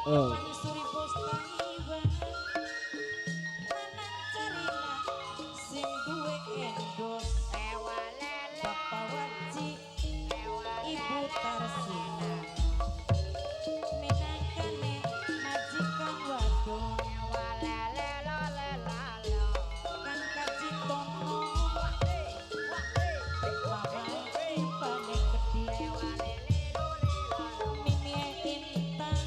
Panisuri bos taniwa lanang carila sing duwe endos Bapak Waji Ibu Tarsina minangkane majikan wadon Kang Kaji Tono Mama Ipane Kedhi Mimi Intan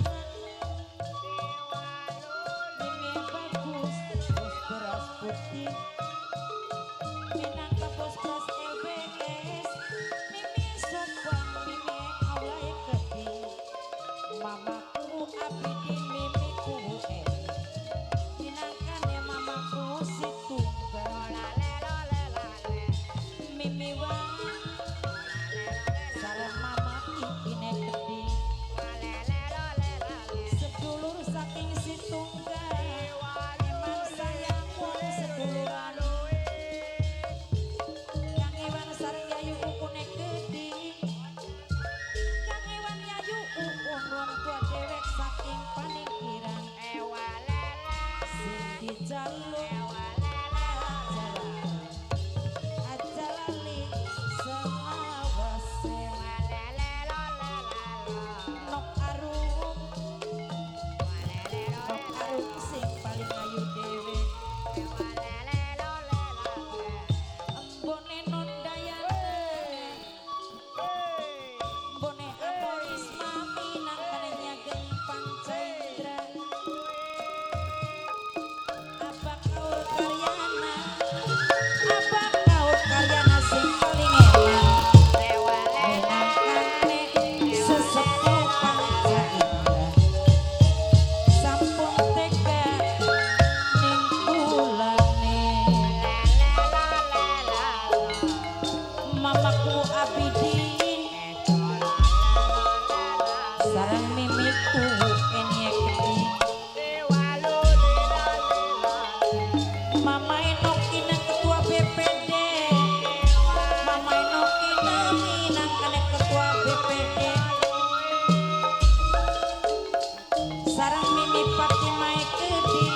Mimi Bagus Bos Beras Putih minangka bos beras LBS Mimi Sopan Mimi Aulay Kedhi Mamaku Abidin Mimi Kuwu minangkane mamaku si tunggal Mimi Wan sareng mama Ipine Kedhi sedulur saking si tunggal emang sayang wong seduluran Kang Iwan sareng Yayu Ukune Kedhi Kang Iwan Yayu Ukun wong tua dewek saking paningkiran sing dijaluk aja lali selawase nok arum sing paling ayu dhewe embone Nondayane embone Amoris Mami nangkane nyageng Pancendra Abak Kaur Karyana sing paling enak minangkane sesepuh Pancaindra sampun tega ning kulane mamaku Abidin sareng mimiku Enie Kedhi Mama Enokina ketua BPD Mama Enokina minangkane ketua BPD sareng Mimi Fatimah Kedhi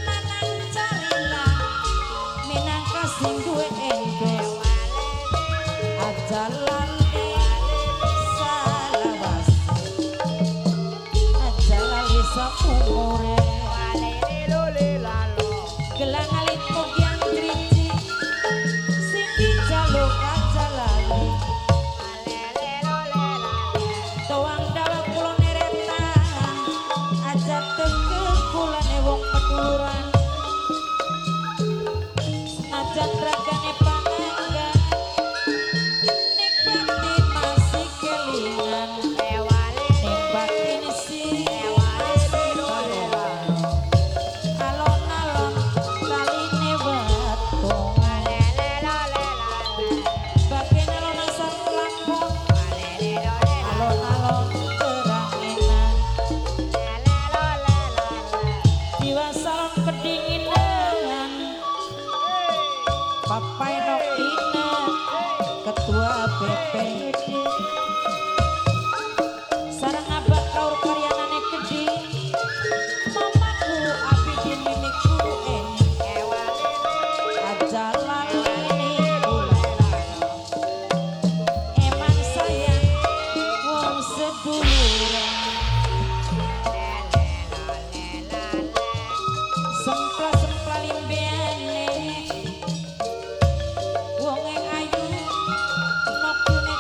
lanang carila minangka sing duwe endos aja lali salawas aja lali saumure gelang alit mugian driji sing dijaluk aja lali toang dawa kula neretan aja teke kulane wong peduluran senajan ragane pangangga ning batin masih kelingan ning batin si alon-alon taline wetung bagian alon asar lakon alon-alon terangenan jiwa salon kedinginan Papai Nokina ketua BPD sareng Abah Kaur Karyanane Kedhi mamaku Abidin mimiku aja lali emang sayang wong seduluran sempla limbeane wong ayu nok yune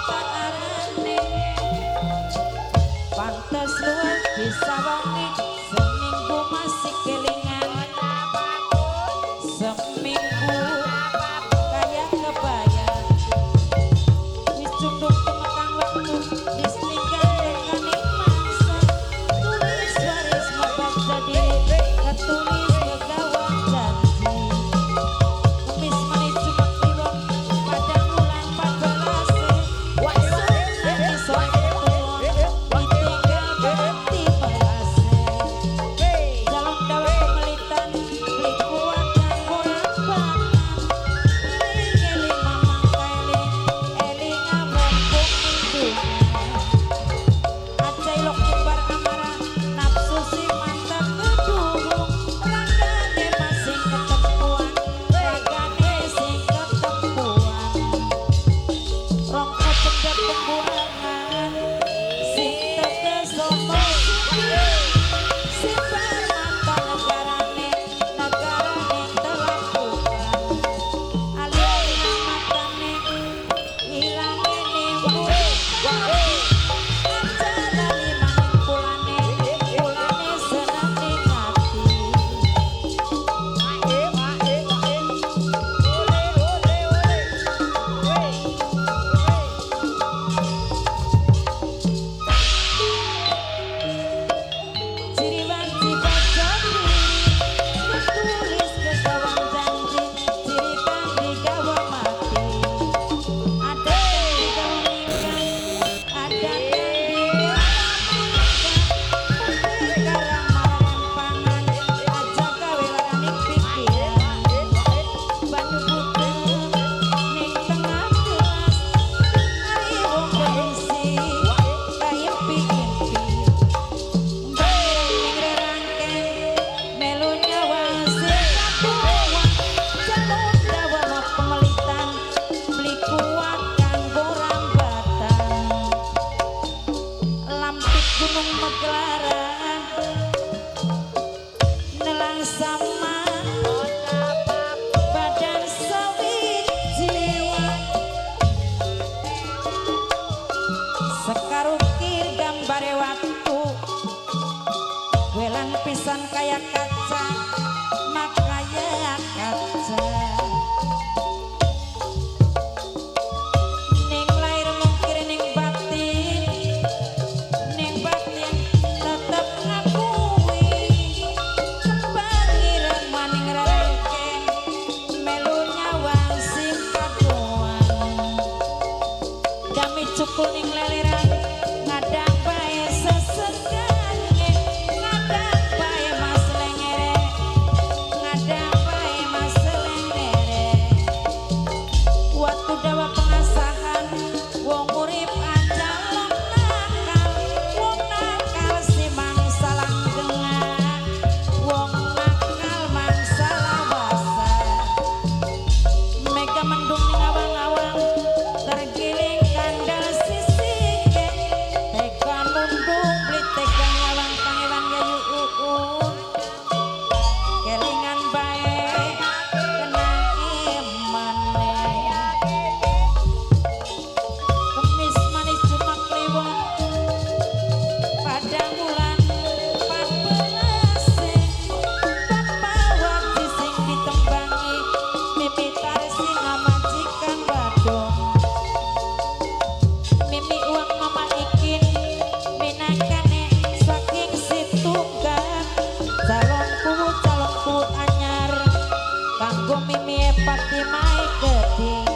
kanggo Mimi Fatimah Keding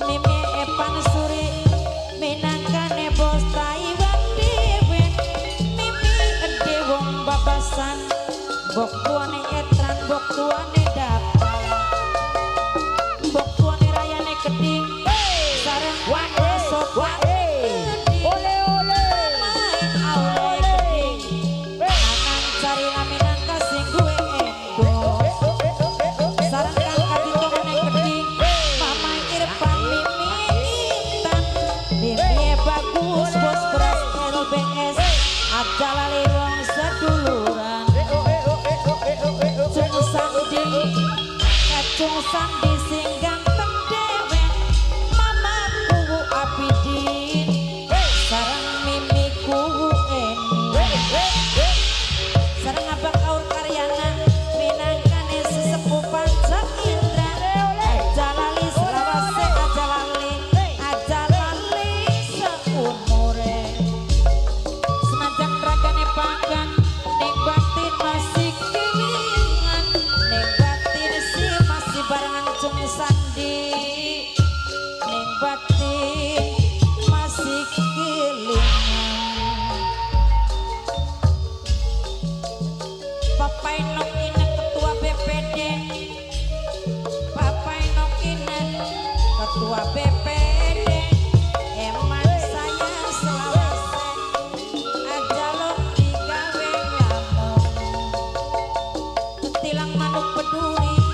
Mimi Epan Suri minangkane bos Taiwan dhewe Mimi ede wong babasan bok tuane etran bok tuane dapal bok tuane rayane Keding sareng wae sopan ole ole main aule Keding anang cari laminan kasih gue endo sareng kang kaditone Keding Mama Irfan Mimi Intan Mimi bagus bos beras LBS ada lali wong seduluran Cung Sandi Kacung Sandi sing ganteng dewe Mama kuwu Abidin sareng Mimi kuwu Eni sareng abang kaur karyana minangkane sesepuh Panca Indra aja lali selawase aja lali seumure senajan ragane panggan ning batin masih kelingan ning batin si masih barengan Cung Sandi ning batin masih kelingan Papai Nokina ketua BPD Papai Nokina ketua BPD Eman saya selawase aja lo digawe ngamuk Ketilang manuk peduli